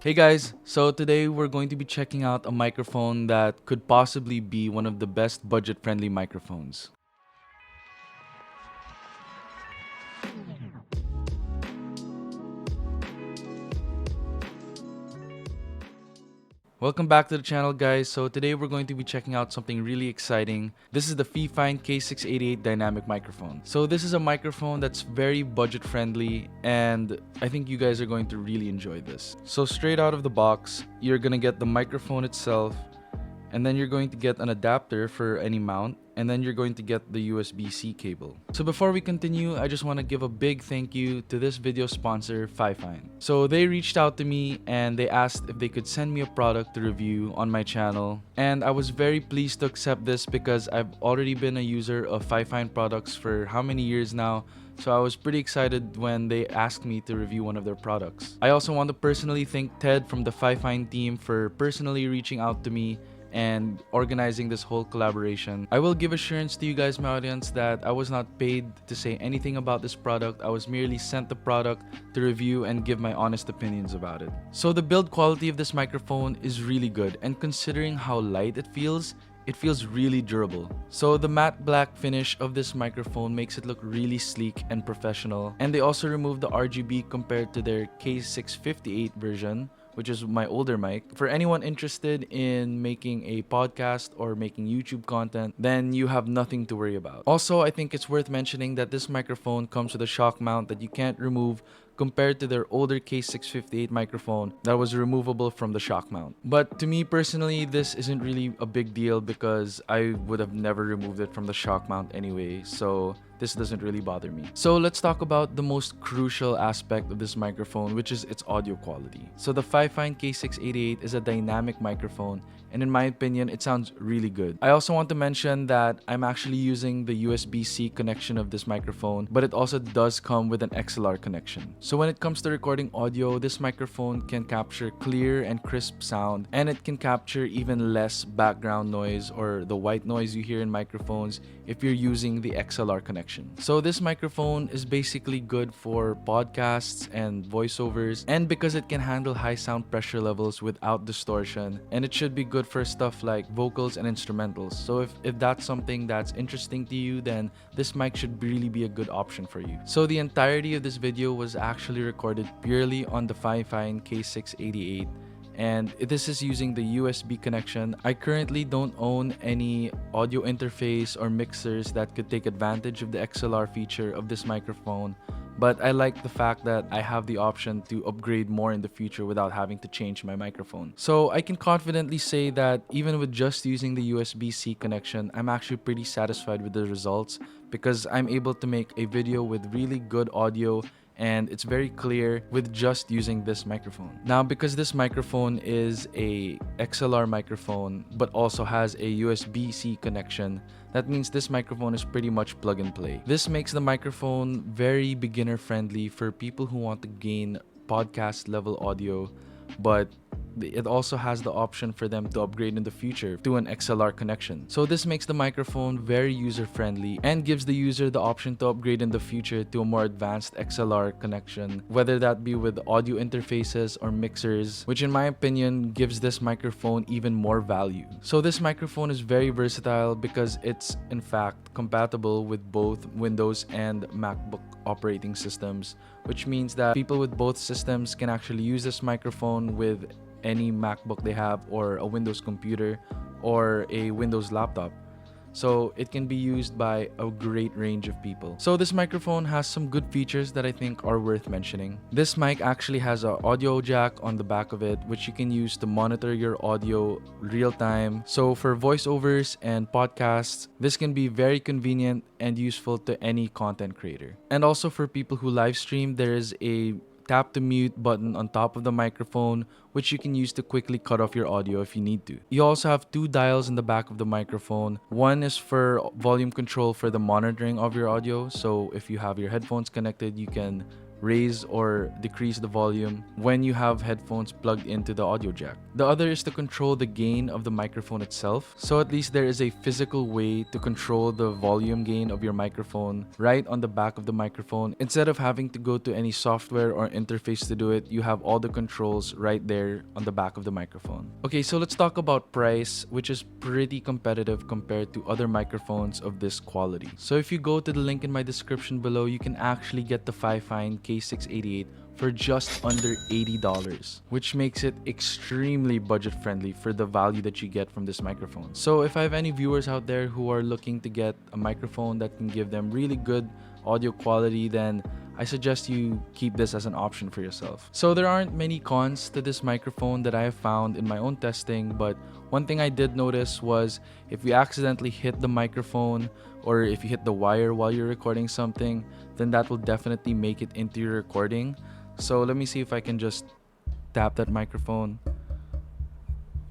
Hey guys, so today we're going to be checking out a microphone that could possibly be one of the best budget-friendly microphones. Welcome back to the channel guys. So today we're going to be checking out something really exciting. This is the FIFINE K688 Dynamic Microphone. So this is a microphone that's very budget friendly and I think you guys are going to really enjoy this. So straight out of the box, you're gonna get the microphone itself, and then you're going to get an adapter for any mount, and then you're going to get the USB-C cable. So before we continue, I just want to give a big thank you to this video sponsor, FIFINE. So they reached out to me and they asked if they could send me a product to review on my channel, and I was very pleased to accept this because I've already been a user of FIFINE products for how many years now. So I was pretty excited when they asked me to review one of their products. I also want to personally thank Ted from the FIFINE team for personally reaching out to me and organizing this whole collaboration. I will give assurance to you guys, my audience, that I was not paid to say anything about this product. I was merely sent the product to review and give my honest opinions about it. So the build quality of this microphone is really good, and considering how light it feels really durable. So the matte black finish of this microphone makes it look really sleek and professional, and they also removed the RGB compared to their K658 version, which is my older mic. For anyone interested in making a podcast or making YouTube content, then you have nothing to worry about. Also, I think it's worth mentioning that this microphone comes with a shock mount that you can't remove compared to their older K658 microphone that was removable from the shock mount. But to me personally, this isn't really a big deal because I would have never removed it from the shock mount anyway, so this doesn't really bother me. So let's talk about the most crucial aspect of this microphone, which is its audio quality. So the FIFINE K688 is a dynamic microphone, and in my opinion, it sounds really good. I also want to mention that I'm actually using the USB-C connection of this microphone, but it also does come with an XLR connection. So when it comes to recording audio, this microphone can capture clear and crisp sound, and it can capture even less background noise or the white noise you hear in microphones if you're using the XLR connection. So this microphone is basically good for podcasts and voiceovers, and because it can handle high sound pressure levels without distortion, and it should be good for stuff like vocals and instrumentals. So if that's something that's interesting to you, then this mic should really be a good option for you. So the entirety of this video was actually recorded purely on the FIFINE K688, and this is using the USB connection. I currently don't own any audio interface or mixers that could take advantage of the XLR feature of this microphone, but I like the fact that I have the option to upgrade more in the future without having to change my microphone. So I can confidently say that even with just using the USB-C connection, I'm actually pretty satisfied with the results because I'm able to make a video with really good audio, and it's very clear with just using this microphone. Now, because this microphone is a XLR microphone but also has a USB-C connection, that means this microphone is pretty much plug and play. This makes the microphone very beginner friendly for people who want to gain podcast level audio, but it also has the option for them to upgrade in the future to an XLR connection. So this makes the microphone very user-friendly and gives the user the option to upgrade in the future to a more advanced XLR connection, whether that be with audio interfaces or mixers, which in my opinion gives this microphone even more value. So this microphone is very versatile because it's in fact compatible with both Windows and MacBook operating systems, which means that people with both systems can actually use this microphone with any MacBook they have, or a Windows computer, or a Windows laptop. So it can be used by a great range of people. So this microphone has some good features that I think are worth mentioning. This mic actually has an audio jack on the back of it, which you can use to monitor your audio real time. So for voiceovers and podcasts, this can be very convenient and useful to any content creator. And also for people who live stream, there is a tap to mute button on top of the microphone, which you can use to quickly cut off your audio if you need to. You also have two dials in the back of the microphone. One is for volume control for the monitoring of your audio. So if you have your headphones connected, you can raise or decrease the volume when you have headphones plugged into the audio jack. The other is to control the gain of the microphone itself. So at least there is a physical way to control the volume gain of your microphone right on the back of the microphone. Instead of having to go to any software or interface to do it, you have all the controls right there on the back of the microphone. Okay, so let's talk about price, which is pretty competitive compared to other microphones of this quality. So if you go to the link in my description below, you can actually get the FIFINE K688 for just under $80, which makes it extremely budget friendly for the value that you get from this microphone. So if I have any viewers out there who are looking to get a microphone that can give them really good audio quality, then I suggest you keep this as an option for yourself. So there aren't many cons to this microphone that I have found in my own testing, but one thing I did notice was if you accidentally hit the microphone or if you hit the wire while you're recording something, then that will definitely make it into your recording. So let me see if I can just tap that microphone.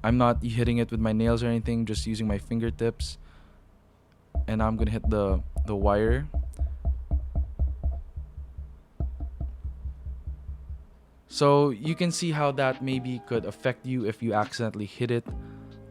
I'm not hitting it with my nails or anything, just using my fingertips. And I'm gonna hit the wire. So you can see how that maybe could affect you if you accidentally hit it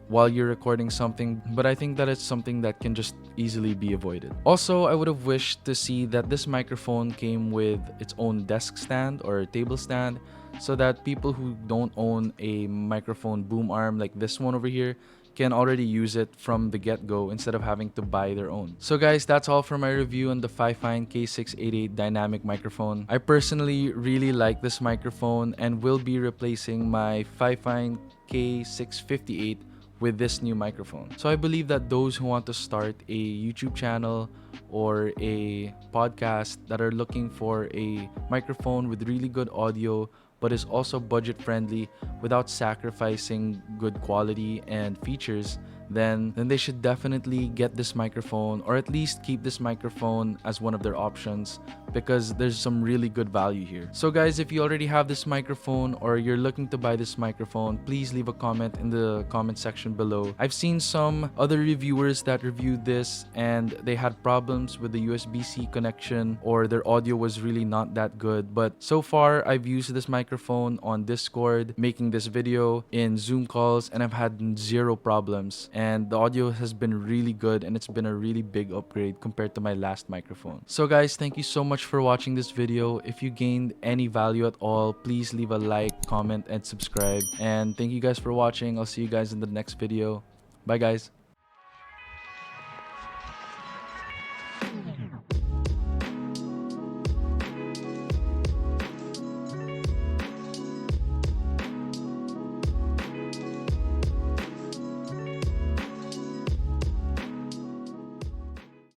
while you're recording something, but I think that it's something that can just easily be avoided. Also, I would have wished to see that this microphone came with its own desk stand or table stand so that people who don't own a microphone boom arm like this one over here can already use it from the get-go instead of having to buy their own. So guys, that's all for my review on the FIFINE K688 Dynamic Microphone. I personally really like this microphone and will be replacing my FIFINE K658 with this new microphone. So I believe that those who want to start a YouTube channel or a podcast that are looking for a microphone with really good audio but is also budget friendly without sacrificing good quality and features, then they should definitely get this microphone, or at least keep this microphone as one of their options, because there's some really good value here. So guys, if you already have this microphone or you're looking to buy this microphone, please leave a comment in the comment section below. I've seen some other reviewers that reviewed this and they had problems with the USB-C connection or their audio was really not that good, but so far I've used this microphone on Discord, making this video, in Zoom calls, and I've had zero problems. And the audio has been really good and it's been a really big upgrade compared to my last microphone. So guys, thank you so much for watching this video. If you gained any value at all, please leave a like, comment, and subscribe. And thank you guys for watching. I'll see you guys in the next video. Bye guys.